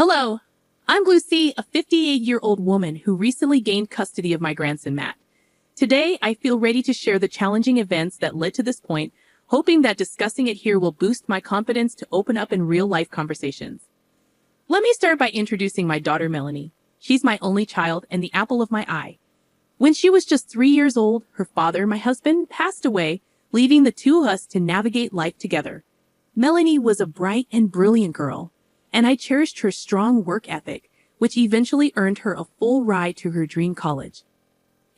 Hello, I'm Lucy, a 58-year-old woman who recently gained custody of my grandson Matt. Today, I feel ready to share the challenging events that led to this point, hoping that discussing it here will boost my confidence to open up in real-life conversations. Let me start by introducing my daughter Melanie. She's my only child and the apple of my eye. When she was just 3 years old, her father, my husband, passed away, leaving the two of us to navigate life together. Melanie was a bright and brilliant girl, and I cherished her strong work ethic, which eventually earned her a full ride to her dream college.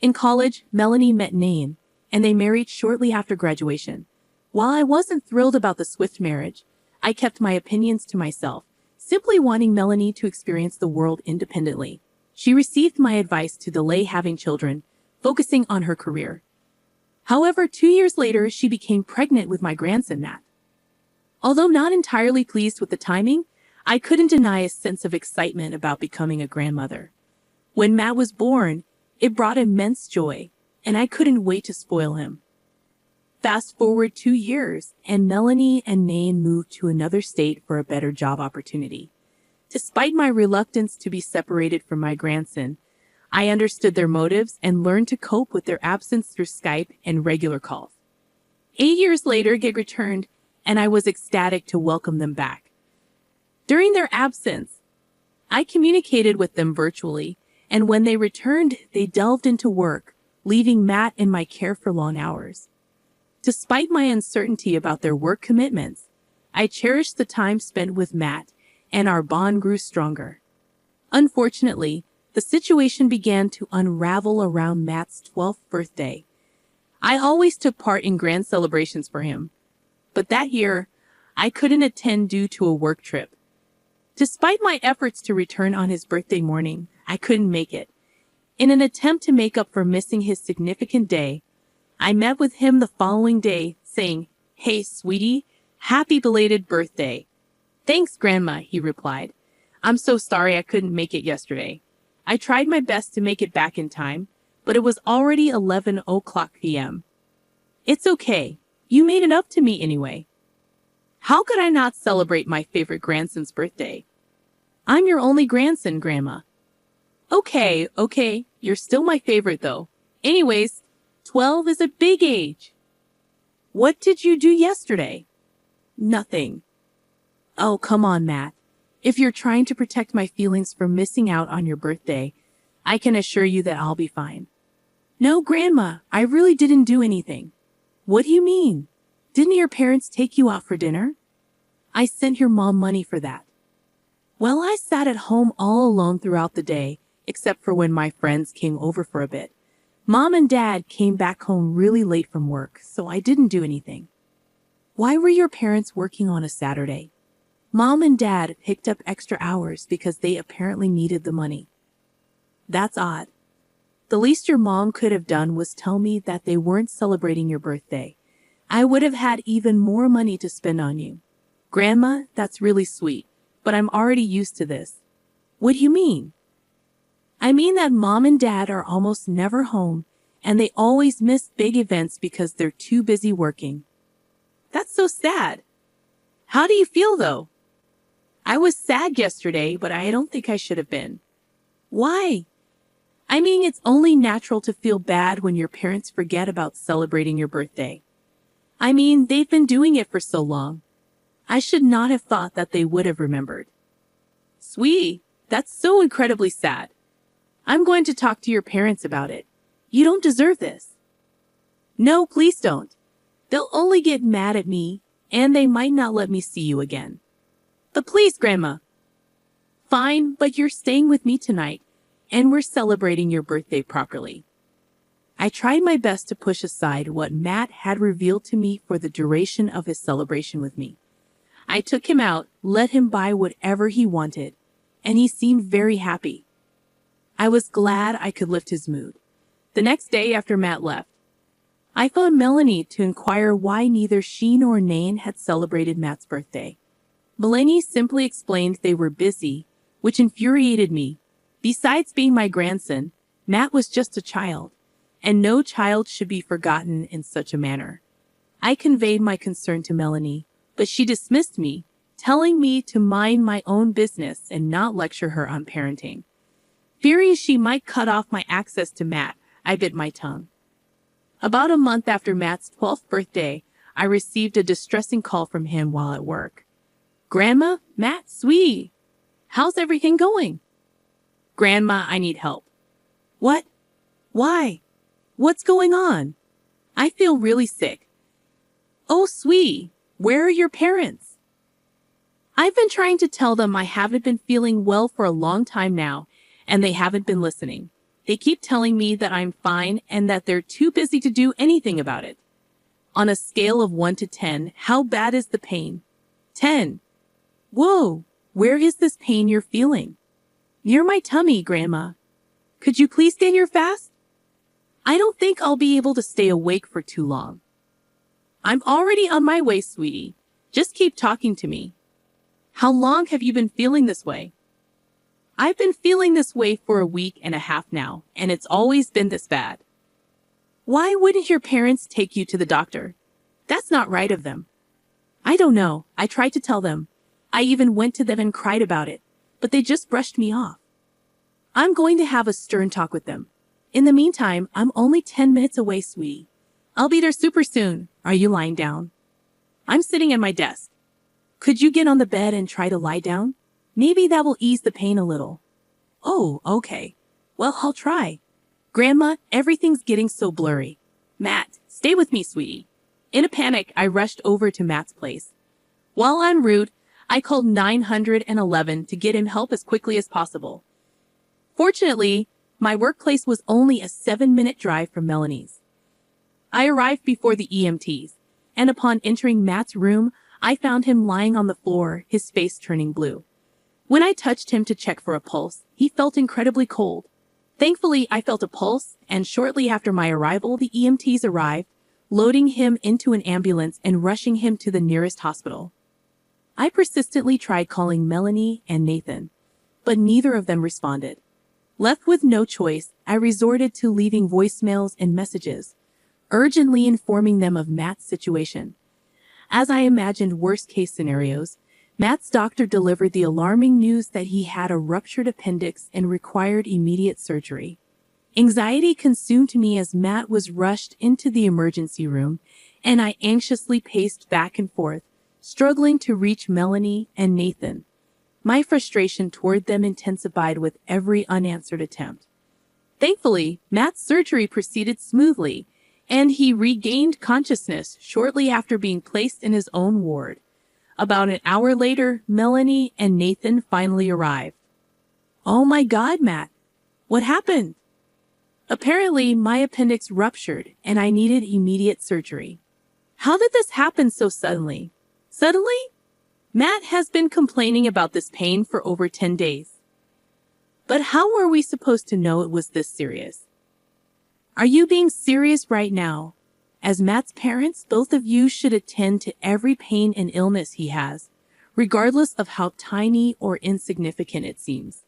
In college, Melanie met Nain, and they married shortly after graduation. While I wasn't thrilled about the swift marriage, I kept my opinions to myself, simply wanting Melanie to experience the world independently. She received my advice to delay having children, focusing on her career. However, 2 years later, she became pregnant with my grandson, Matt. Although not entirely pleased with the timing, I couldn't deny a sense of excitement about becoming a grandmother. When Matt was born, it brought immense joy, and I couldn't wait to spoil him. Fast forward 2 years, and Melanie and Nain moved to another state for a better job opportunity. Despite my reluctance to be separated from my grandson, I understood their motives and learned to cope with their absence through Skype and regular calls. 8 years later, Gig returned, and I was ecstatic to welcome them back. During their absence, I communicated with them virtually, and when they returned, they delved into work, leaving Matt in my care for long hours. Despite my uncertainty about their work commitments, I cherished the time spent with Matt, and our bond grew stronger. Unfortunately, the situation began to unravel around Matt's 12th birthday. I always took part in grand celebrations for him, but that year, I couldn't attend due to a work trip. Despite my efforts to return on his birthday morning, I couldn't make it. In an attempt to make up for missing his significant day, I met with him the following day, saying, "Hey, sweetie, happy belated birthday." "Thanks, Grandma," he replied. "I'm so sorry I couldn't make it yesterday. I tried my best to make it back in time, but it was already 11 p.m. "It's okay. You made it up to me anyway." How could I not celebrate my favorite grandson's birthday? "I'm your only grandson, Grandma." Okay, you're still my favorite though. Anyways, 12 is a big age. "What did you do yesterday?" "Nothing." "Oh, come on, Matt. If you're trying to protect my feelings from missing out on your birthday, I can assure you that I'll be fine." "No, Grandma, I really didn't do anything." "What do you mean? Didn't your parents take you out for dinner?" "I sent your mom money for that." "Well, I sat at home all alone throughout the day, except for when my friends came over for a bit. Mom and Dad came back home really late from work, so I didn't do anything." "Why were your parents working on a Saturday?" "Mom and Dad picked up extra hours because they apparently needed the money." "That's odd. The least your mom could have done was tell me that they weren't celebrating your birthday. I would have had even more money to spend on you." "Grandma, that's really sweet, but I'm already used to this." "What do you mean?" "I mean that Mom and Dad are almost never home, and they always miss big events because they're too busy working." "That's so sad. How do you feel, though?" "I was sad yesterday, but I don't think I should have been." "Why?" "I mean, it's only natural to feel bad when your parents forget about celebrating your birthday. I mean, they've been doing it for so long. I should not have thought that they would have remembered." "Sweetie, that's so incredibly sad. I'm going to talk to your parents about it. You don't deserve this." "No, please don't. They'll only get mad at me, and they might not let me see you again." "But please, Grandma." "Fine, but you're staying with me tonight, and we're celebrating your birthday properly." I tried my best to push aside what Matt had revealed to me for the duration of his celebration with me. I took him out, let him buy whatever he wanted, and he seemed very happy. I was glad I could lift his mood. The next day after Matt left, I phoned Melanie to inquire why neither she nor Nain had celebrated Matt's birthday. Melanie simply explained they were busy, which infuriated me. Besides being my grandson, Matt was just a child, and no child should be forgotten in such a manner. I conveyed my concern to Melanie, but she dismissed me, telling me to mind my own business and not lecture her on parenting. Fearing she might cut off my access to Matt, I bit my tongue. About a month after Matt's 12th birthday, I received a distressing call from him while at work. "Grandma, Matt, sweetie, how's everything going?" "Grandma, I need help." "What? Why? What's going on?" "I feel really sick." "Oh, sweetie, where are your parents?" I've been trying to tell them I haven't been feeling well for a long time now, and they haven't been listening. They keep telling me that I'm fine and that they're too busy to do anything about it. On a scale of 1 to 10, how bad is the pain? 10. Whoa, where is this pain you're feeling? Near my tummy, Grandma. Could you please stay here fast? I don't think I'll be able to stay awake for too long. I'm already on my way, sweetie. Just keep talking to me. How long have you been feeling this way? I've been feeling this way for a week and a half now, and it's always been this bad. Why wouldn't your parents take you to the doctor? That's not right of them. I don't know. I tried to tell them. I even went to them and cried about it, but they just brushed me off. I'm going to have a stern talk with them. In the meantime, I'm only 10 minutes away, sweetie. I'll be there super soon. Are you lying down? I'm sitting at my desk. Could you get on the bed and try to lie down? Maybe that will ease the pain a little. Oh, okay. Well, I'll try. Grandma, everything's getting so blurry. Matt, stay with me, sweetie. In a panic, I rushed over to Matt's place. While en route, I called 911 to get him help as quickly as possible. Fortunately, my workplace was only a 7-minute drive from Melanie's. I arrived before the EMTs, and upon entering Matt's room, I found him lying on the floor, his face turning blue. When I touched him to check for a pulse, he felt incredibly cold. Thankfully, I felt a pulse, and shortly after my arrival, the EMTs arrived, loading him into an ambulance and rushing him to the nearest hospital. I persistently tried calling Melanie and Nathan, but neither of them responded. Left with no choice, I resorted to leaving voicemails and messages, urgently informing them of Matt's situation. As I imagined worst-case scenarios, Matt's doctor delivered the alarming news that he had a ruptured appendix and required immediate surgery. Anxiety consumed me as Matt was rushed into the emergency room, and I anxiously paced back and forth, struggling to reach Melanie and Nathan. My frustration toward them intensified with every unanswered attempt. Thankfully, Matt's surgery proceeded smoothly, and he regained consciousness shortly after being placed in his own ward. About an hour later, Melanie and Nathan finally arrived. Oh my God, Matt. What happened? Apparently, my appendix ruptured and I needed immediate surgery. How did this happen so suddenly? Suddenly? Matt has been complaining about this pain for over 10 days. But how were we supposed to know it was this serious? Are you being serious right now? As Matt's parents, both of you should attend to every pain and illness he has, regardless of how tiny or insignificant it seems.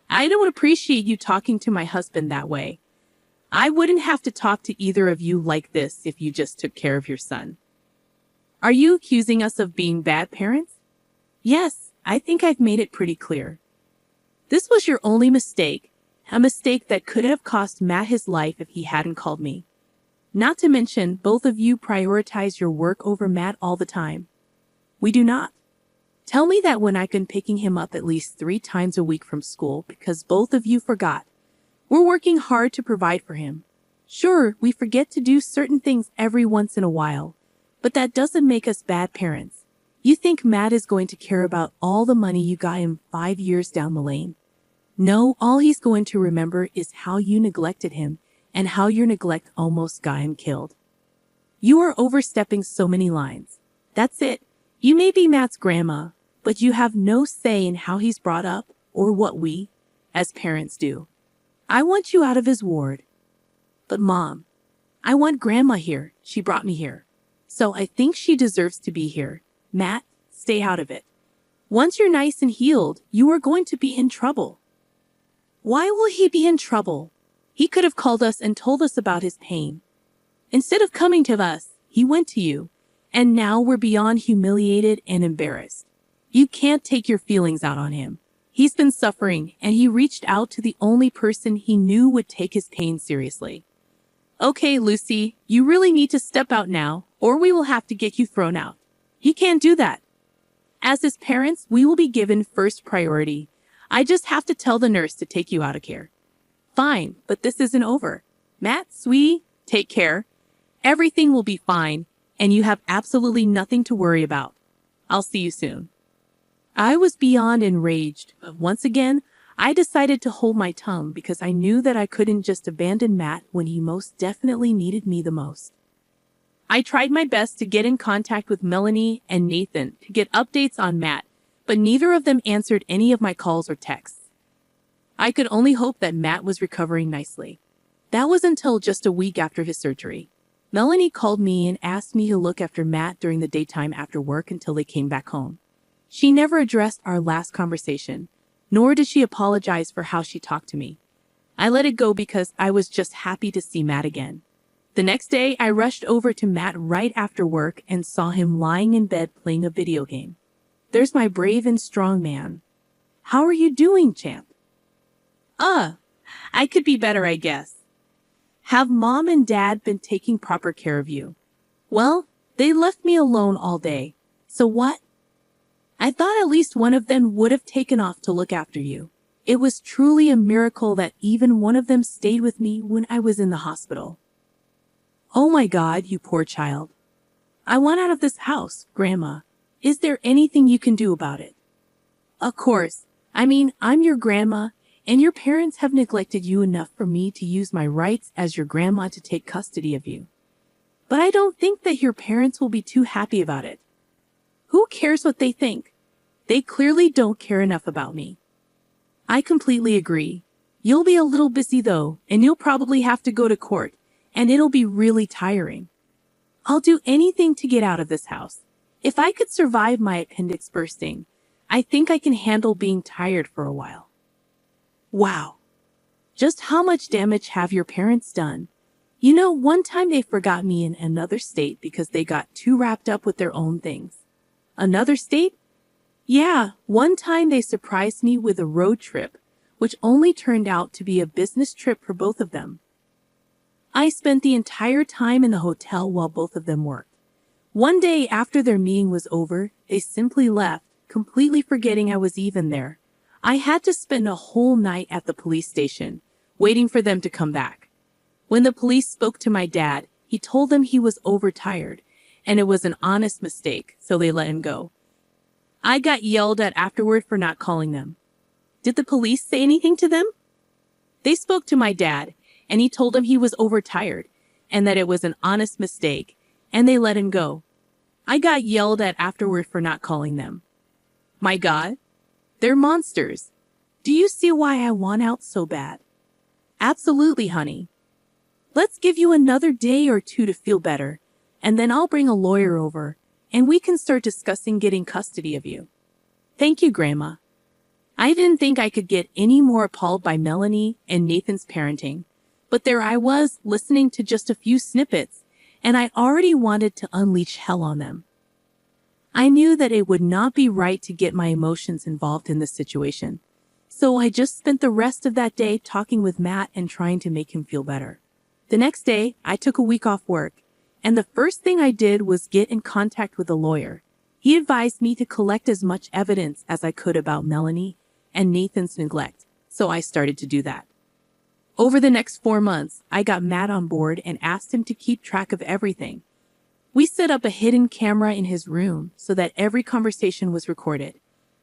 I don't appreciate you talking to my husband that way. I wouldn't have to talk to either of you like this if you just took care of your son. Are you accusing us of being bad parents? Yes, I think I've made it pretty clear. This was your only mistake, a mistake that could have cost Matt his life if he hadn't called me. Not to mention, both of you prioritize your work over Matt all the time. We do not. Tell me that when I've been picking him up at least 3 times a week from school because both of you forgot. We're working hard to provide for him. Sure, we forget to do certain things every once in a while, but that doesn't make us bad parents. You think Matt is going to care about all the money you got him 5 years down the lane? No, all he's going to remember is how you neglected him and how your neglect almost got him killed. You are overstepping so many lines. That's it. You may be Matt's grandma, but you have no say in how he's brought up or what we, as parents, do. I want you out of his ward. But Mom, I want Grandma here. She brought me here. So I think she deserves to be here. Matt, stay out of it. Once you're nice and healed, you are going to be in trouble. Why will he be in trouble? He could have called us and told us about his pain. Instead of coming to us, he went to you, and now we're beyond humiliated and embarrassed. You can't take your feelings out on him. He's been suffering, and he reached out to the only person he knew would take his pain seriously. Okay, Lucy, you really need to step out now, or we will have to get you thrown out. He can't do that. As his parents, we will be given first priority. I just have to tell the nurse to take you out of care. Fine, but this isn't over. Matt, sweetie, take care. Everything will be fine, and you have absolutely nothing to worry about. I'll see you soon. I was beyond enraged, but once again, I decided to hold my tongue because I knew that I couldn't just abandon Matt when he most definitely needed me the most. I tried my best to get in contact with Melanie and Nathan to get updates on Matt, but neither of them answered any of my calls or texts. I could only hope that Matt was recovering nicely. That was until just a week after his surgery. Melanie called me and asked me to look after Matt during the daytime after work until they came back home. She never addressed our last conversation, nor did she apologize for how she talked to me. I let it go because I was just happy to see Matt again. The next day, I rushed over to Matt right after work and saw him lying in bed playing a video game. There's my brave and strong man. How are you doing, champ? I could be better, I guess. Have mom and dad been taking proper care of you? Well, they left me alone all day. So what? I thought at least one of them would have taken off to look after you. It was truly a miracle that even one of them stayed with me when I was in the hospital. Oh my God, you poor child. I want out of this house, Grandma. Is there anything you can do about it? Of course. I'm your grandma, and your parents have neglected you enough for me to use my rights as your grandma to take custody of you. But I don't think that your parents will be too happy about it. Who cares what they think? They clearly don't care enough about me. I completely agree. You'll be a little busy though, and you'll probably have to go to court, and it'll be really tiring. I'll do anything to get out of this house. If I could survive my appendix bursting, I think I can handle being tired for a while. Wow. Just how much damage have your parents done? You know, one time they forgot me in another state because they got too wrapped up with their own things. Another state? Yeah, one time they surprised me with a road trip, which only turned out to be a business trip for both of them. I spent the entire time in the hotel while both of them worked. One day after their meeting was over, they simply left, completely forgetting I was even there. I had to spend a whole night at the police station, waiting for them to come back. When the police spoke to my dad, he told them he was overtired, and it was an honest mistake, so they let him go. I got yelled at afterward for not calling them. Did the police say anything to them? They spoke to my dad, and he told them he was overtired, and that it was an honest mistake, and they let him go. I got yelled at afterward for not calling them. My God, they're monsters. Do you see why I want out so bad? Absolutely, honey. Let's give you another day or two to feel better, and then I'll bring a lawyer over, and we can start discussing getting custody of you. Thank you, Grandma. I didn't think I could get any more appalled by Melanie and Nathan's parenting, but there I was, listening to just a few snippets, and I already wanted to unleash hell on them. I knew that it would not be right to get my emotions involved in this situation, so I just spent the rest of that day talking with Matt and trying to make him feel better. The next day, I took a week off work, and the first thing I did was get in contact with a lawyer. He advised me to collect as much evidence as I could about Melanie and Nathan's neglect, so I started to do that. Over the next 4 months, I got Matt on board and asked him to keep track of everything. We set up a hidden camera in his room so that every conversation was recorded.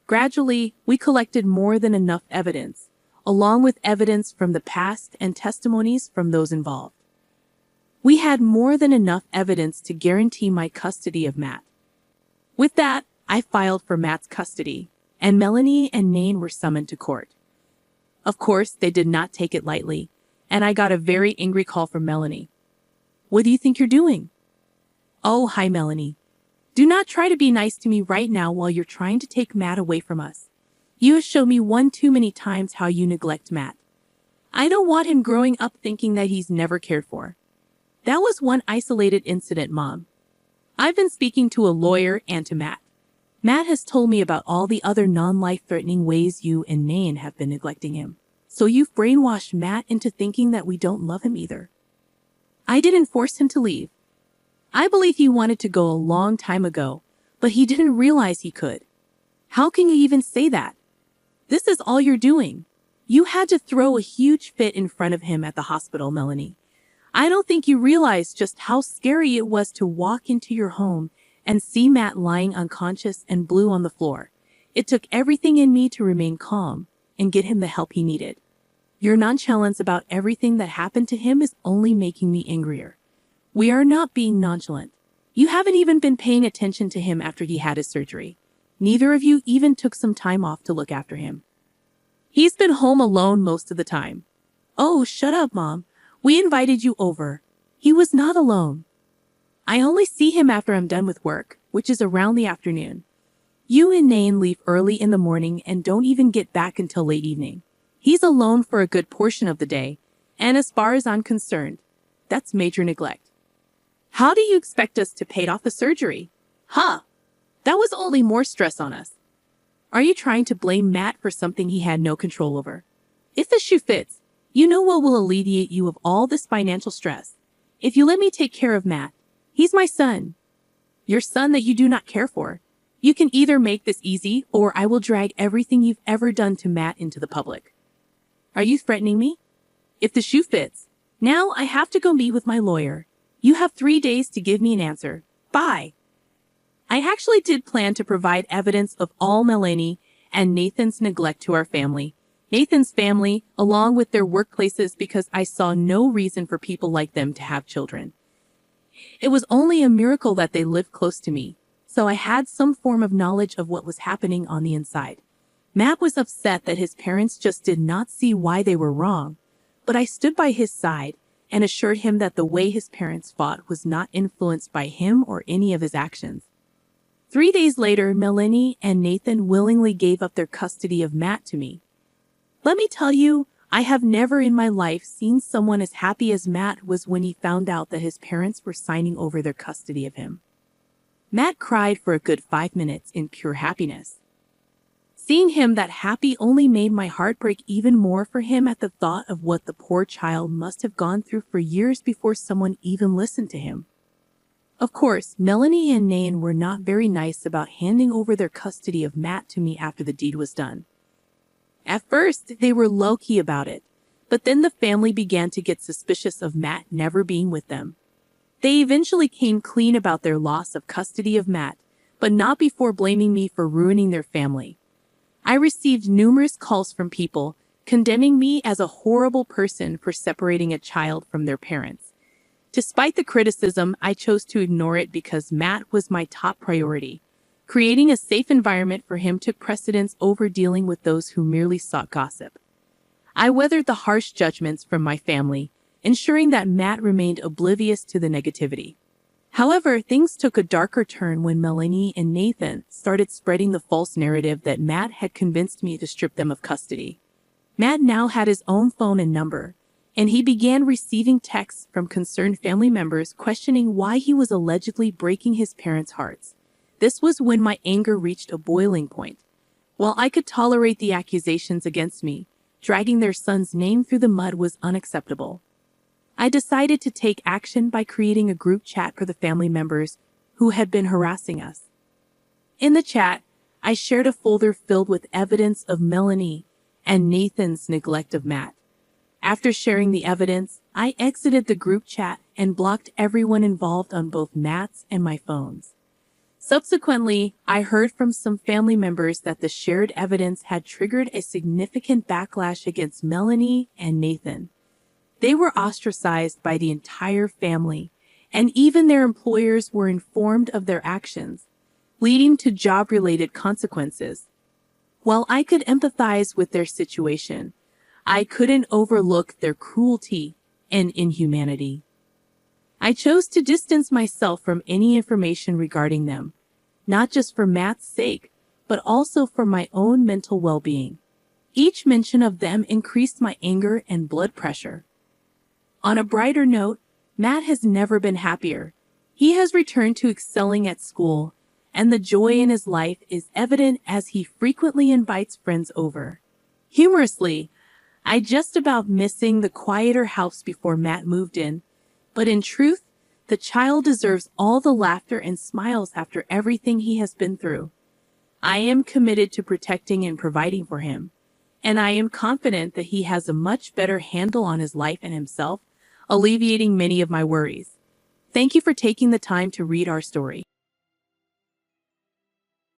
Gradually, we collected more than enough evidence, along with evidence from the past and testimonies from those involved. We had more than enough evidence to guarantee my custody of Matt. With that, I filed for Matt's custody, and Melanie and Nain were summoned to court. Of course, they did not take it lightly, and I got a very angry call from Melanie. What do you think you're doing? Oh, hi, Melanie. Do not try to be nice to me right now while you're trying to take Matt away from us. You have shown me one too many times how you neglect Matt. I don't want him growing up thinking that he's never cared for. That was one isolated incident, Mom. I've been speaking to a lawyer and to Matt. Matt has told me about all the other non-life-threatening ways you and Nain have been neglecting him. So you've brainwashed Matt into thinking that we don't love him either. I didn't force him to leave. I believe he wanted to go a long time ago, but he didn't realize he could. How can you even say that? This is all you're doing. You had to throw a huge fit in front of him at the hospital, Melanie. I don't think you realize just how scary it was to walk into your home and see Matt lying unconscious and blue on the floor. It took everything in me to remain calm and get him the help he needed. Your nonchalance about everything that happened to him is only making me angrier. We are not being nonchalant. You haven't even been paying attention to him after he had his surgery. Neither of you even took some time off to look after him. He's been home alone most of the time. Oh, shut up, Mom. We invited you over. He was not alone. I only see him after I'm done with work, which is around the afternoon. You and Nain leave early in the morning and don't even get back until late evening. He's alone for a good portion of the day, and as far as I'm concerned, that's major neglect. How do you expect us to pay off the surgery? Huh? That was only more stress on us. Are you trying to blame Matt for something he had no control over? If the shoe fits, you know what will alleviate you of all this financial stress. If you let me take care of Matt, he's my son. Your son that you do not care for. You can either make this easy or I will drag everything you've ever done to Matt into the public. Are you threatening me? If the shoe fits, now I have to go meet with my lawyer. You have 3 days to give me an answer. Bye. I actually did plan to provide evidence of all Melanie and Nathan's neglect to our family. Nathan's family, along with their workplaces, because I saw no reason for people like them to have children. It was only a miracle that they lived close to me, so I had some form of knowledge of what was happening on the inside. Matt was upset that his parents just did not see why they were wrong, but I stood by his side and assured him that the way his parents fought was not influenced by him or any of his actions. 3 days later, Melanie and Nathan willingly gave up their custody of Matt to me. Let me tell you, I have never in my life seen someone as happy as Matt was when he found out that his parents were signing over their custody of him. Matt cried for a good 5 minutes in pure happiness. Seeing him that happy only made my heart break even more for him at the thought of what the poor child must have gone through for years before someone even listened to him. Of course, Melanie and Nain were not very nice about handing over their custody of Matt to me after the deed was done. At first, they were low-key about it, but then the family began to get suspicious of Matt never being with them. They eventually came clean about their loss of custody of Matt, but not before blaming me for ruining their family. I received numerous calls from people condemning me as a horrible person for separating a child from their parents. Despite the criticism, I chose to ignore it because Matt was my top priority. Creating a safe environment for him took precedence over dealing with those who merely sought gossip. I weathered the harsh judgments from my family, ensuring that Matt remained oblivious to the negativity. However, things took a darker turn when Melanie and Nathan started spreading the false narrative that Matt had convinced me to strip them of custody. Matt now had his own phone and number, and he began receiving texts from concerned family members questioning why he was allegedly breaking his parents' hearts. This was when my anger reached a boiling point. While I could tolerate the accusations against me, dragging their son's name through the mud was unacceptable. I decided to take action by creating a group chat for the family members who had been harassing us. In the chat, I shared a folder filled with evidence of Melanie and Nathan's neglect of Matt. After sharing the evidence, I exited the group chat and blocked everyone involved on both Matt's and my phones. Subsequently, I heard from some family members that the shared evidence had triggered a significant backlash against Melanie and Nathan. They were ostracized by the entire family, and even their employers were informed of their actions, leading to job-related consequences. While I could empathize with their situation, I couldn't overlook their cruelty and inhumanity. I chose to distance myself from any information regarding them, not just for Matt's sake, but also for my own mental well-being. Each mention of them increased my anger and blood pressure. On a brighter note, Matt has never been happier. He has returned to excelling at school and the joy in his life is evident as he frequently invites friends over. Humorously, I just about missing the quieter house before Matt moved in, but in truth, the child deserves all the laughter and smiles after everything he has been through. I am committed to protecting and providing for him, and I am confident that he has a much better handle on his life and himself, alleviating many of my worries. Thank you for taking the time to read our story.